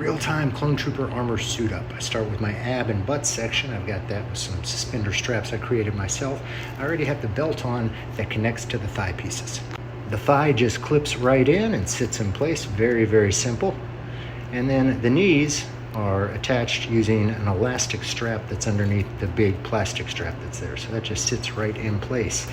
real-time clone trooper armor suit up. I start with my ab and butt section. I've got that with some suspender straps I created myself. I already have the belt on that connects to the thigh pieces. The thigh just clips right in and sits in place. Very, very simple. And then the knees are attached using an elastic strap that's underneath the big plastic strap that's there. So that just sits right in place.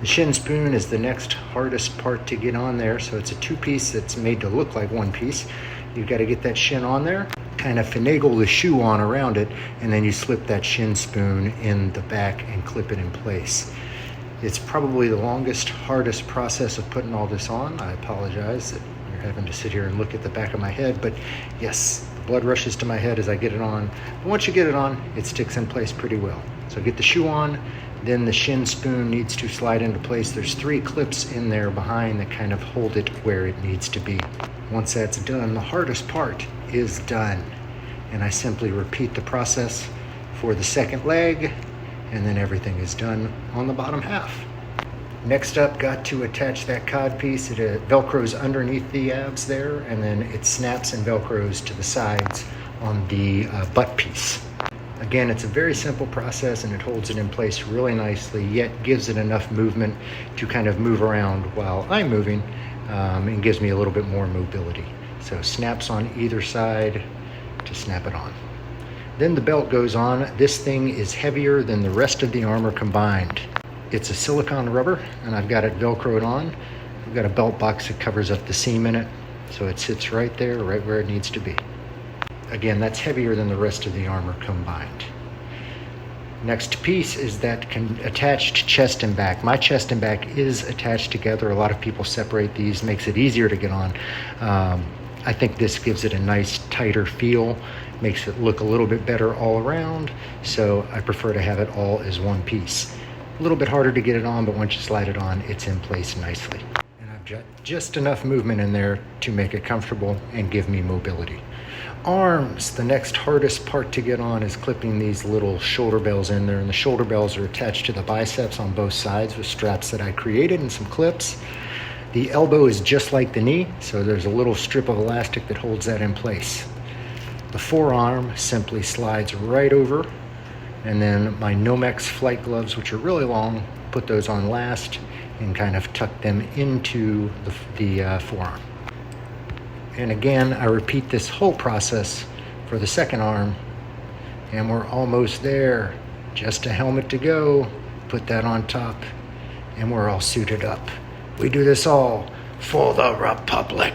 The shin spoon is the next hardest part to get on there. So it's a two-piece that's made to look like one piece. You've got to get that shin on there, kind of finagle the shoe on around it, and then you slip that shin spoon in the back and clip it in place. It's probably the longest, hardest process of putting all this on. I apologize that you're having to sit here and look at the back of my head, but yes, blood rushes to my head as I get it on. But once you get it on, it sticks in place pretty well. So get the shoe on, then the shin spoon needs to slide into place. There's 3 clips in there behind that kind of hold it where it needs to be. Once that's done, the hardest part is done. And I simply repeat the process for the second leg, and then everything is done on the bottom half. Next up, got to attach that cod piece. It velcros underneath the abs there, and then it snaps and velcros to the sides on the butt piece. Again, it's a very simple process, and it holds it in place really nicely, yet gives it enough movement to kind of move around while I'm moving, and gives me a little bit more mobility. So snaps on either side to snap it on. Then the belt goes on. This thing is heavier than the rest of the armor combined. It's a silicone rubber, and I've got it velcroed on. I've got a belt box that covers up the seam in it, so it sits right there, right where it needs to be. Again, that's heavier than the rest of the armor combined. Next piece is that attached chest and back. My chest and back is attached together. A lot of people separate these, makes it easier to get on. I think this gives it a nice tighter feel, makes it look a little bit better all around, so I prefer to have it all as one piece. A little bit harder to get it on, but once you slide it on, it's in place nicely. And I've got just enough movement in there to make it comfortable and give me mobility. Arms, the next hardest part to get on is clipping these little shoulder bells in there, and the shoulder bells are attached to the biceps on both sides with straps that I created and some clips. The elbow is just like the knee, so there's a little strip of elastic that holds that in place. The forearm simply slides right over, and then my Nomex flight gloves, which are really long, put those on last and kind of tuck them into the forearm. And again, I repeat this whole process for the second arm, and we're almost there. Just a helmet to go, put that on top, and we're all suited up. We do this all for the Republic.